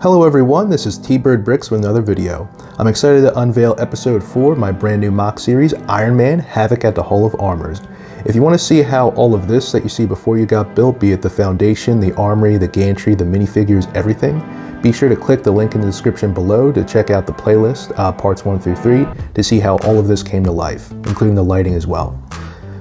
Hello everyone, this is T-Bird Bricks with another video. I'm excited to unveil episode 4 of my brand new mock series, Iron Man Havoc at the Hall of Armors. If you want to see how all of this that you see before you got built, be it the foundation, the armory, the gantry, the minifigures, everything, be sure to click the link in the description below to check out the playlist, parts 1 through 3, to see how all of this came to life, including the lighting as well.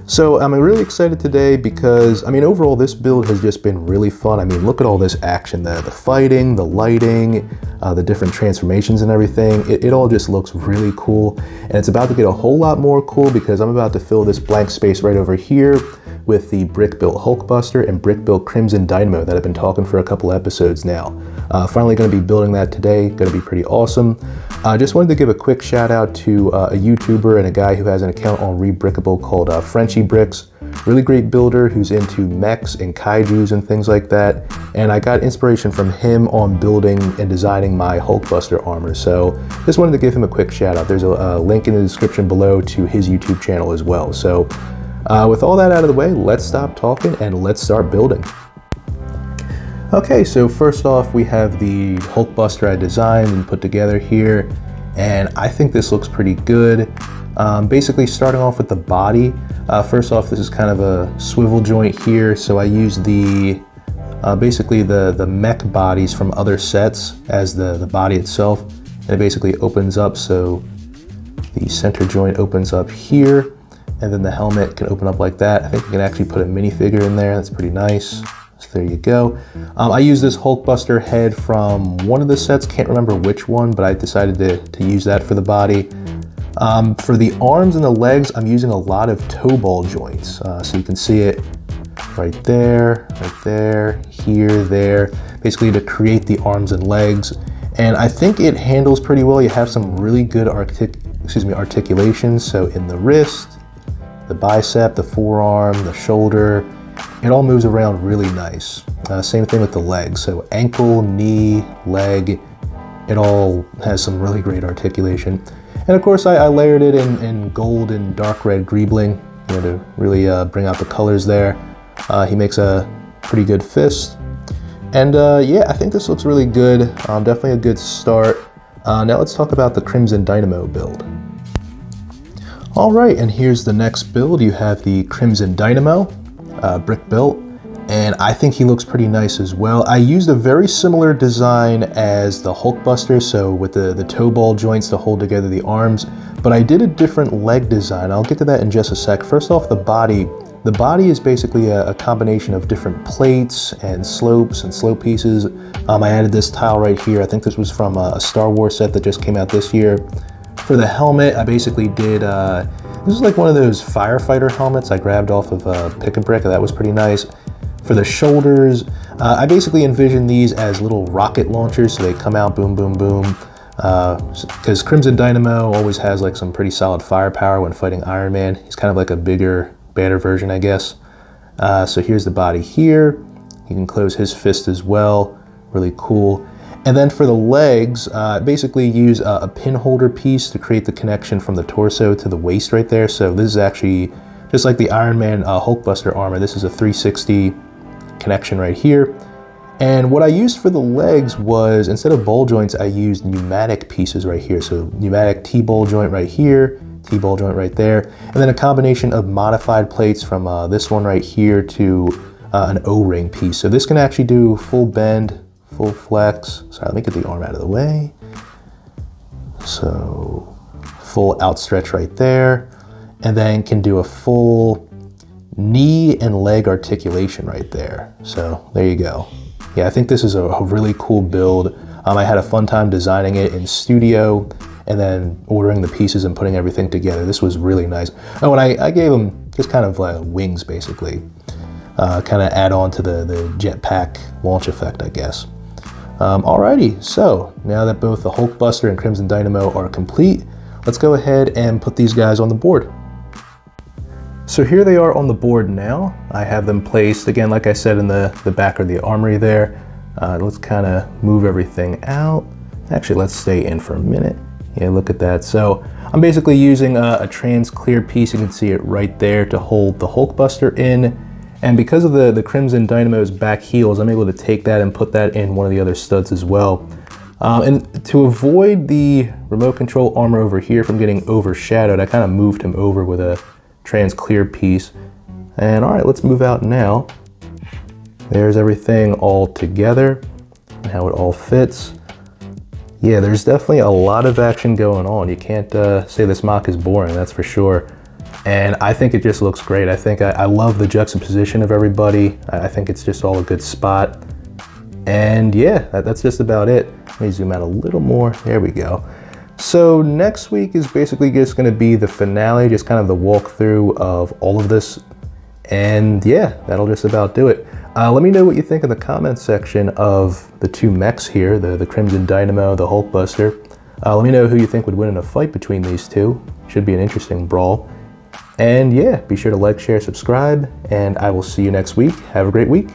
So I'm really excited today because, overall this build has just been really fun. Look at all this action, the fighting, the lighting, the different transformations and everything. It all just looks really cool. And it's about to get a whole lot more cool because I'm about to fill this blank space right over here with the brick-built Hulkbuster and brick-built Crimson Dynamo that I've been talking for a couple episodes now. Finally going to be building that today, going to be pretty awesome. I just wanted to give a quick shout out to a YouTuber and a guy who has an account on Rebrickable called Frenchie Bricks. Really great builder who's into mechs and kaijus and things like that. And I got inspiration from him on building and designing my Hulkbuster armor. So just wanted to give him a quick shout out. There's a link in the description below to his YouTube channel as well. So with all that out of the way, let's stop talking and let's start building. Okay, so first off, we have the Hulkbuster I designed and put together here, and I think this looks pretty good. Basically, starting off with the body. First off, this is kind of a swivel joint here, so I used the basically the mech bodies from other sets as the body itself, and it basically opens up, so the center joint opens up here, and then the helmet can open up like that. I think you can actually put a minifigure in there. That's pretty nice. So there you go. I used this Hulkbuster head from one of the sets, can't remember which one, but I decided to use that for the body. For the arms and the legs, I'm using a lot of toe ball joints. So you can see it right there, here, there, basically to create the arms and legs. And I think it handles pretty well. You have some really good articulation. So in the wrist, the bicep, the forearm, the shoulder, it all moves around really nice. Same thing with the legs. So ankle, knee, leg, it all has some really great articulation. And of course I layered it in gold and dark red greebling, to really bring out the colors there. He makes a pretty good fist. And yeah, I think this looks really good. Definitely a good start. Now let's talk about the Crimson Dynamo build. All right, and here's the next build. You have the Crimson Dynamo. Brick built, and I think he looks pretty nice as well. I used a very similar design as the Hulkbuster, so with the toe ball joints to hold together the arms, but I did a different leg design. I'll get to that in just a sec. First off, the body. The body is basically a combination of different plates and slopes and slope pieces. I added this tile right here. I think this was from a Star Wars set that just came out this year. For the helmet, I basically did this is like one of those firefighter helmets I grabbed off of Pick a Brick. That was pretty nice. For the shoulders, I basically envisioned these as little rocket launchers, so they come out boom, boom, boom. Because Crimson Dynamo always has like some pretty solid firepower when fighting Iron Man. He's kind of like a bigger, badder version, I guess. So here's the body here. You can close his fist as well. Really cool. And then for the legs, basically use a pin holder piece to create the connection from the torso to the waist right there. So this is actually just like the Iron Man Hulkbuster armor. This is a 360 connection right here. And what I used for the legs was, instead of ball joints, I used pneumatic pieces right here. So pneumatic T-ball joint right here, T-ball joint right there, and then a combination of modified plates from this one right here to an O-ring piece. So this can actually do full bend, full flex. Sorry, let me get the arm out of the way. So full outstretch right there, and then can do a full knee and leg articulation right there. So there you go. Yeah, I think this is a really cool build. I had a fun time designing it in studio and then ordering the pieces and putting everything together. This was really nice. Oh, and I gave them just kind of wings basically. Kind of add on to the jetpack launch effect, I guess. Alrighty, so now that both the Hulkbuster and Crimson Dynamo are complete, let's go ahead and put these guys on the board. So here they are on the board now. I have them placed, again, like I said, in the back of the armory there. Let's kind of move everything out. Actually, let's stay in for a minute. Yeah, look at that. So I'm basically using a trans clear piece. You can see it right there to hold the Hulkbuster in. And because of the Crimson Dynamo's back heels, I'm able to take that and put that in one of the other studs as well. And to avoid the remote control armor over here from getting overshadowed, I kind of moved him over with a trans clear piece. And all right, let's move out now. There's everything all together and how it all fits. Yeah, there's definitely a lot of action going on. You can't say this mock is boring, that's for sure. And I think it just looks great. I think I love the juxtaposition of everybody. I think it's just all a good spot. And yeah, that's just about it. Let me zoom out a little more. There we go. So next week is basically just going to be the finale, just kind of the walkthrough of all of this. And yeah, that'll just about do it. Let me know what you think in the comments section of the two mechs here, the Crimson Dynamo, the Hulkbuster. Let me know who you think would win in a fight between these two. Should be an interesting brawl. And yeah, be sure to like, share, subscribe, and I will see you next week. Have a great week.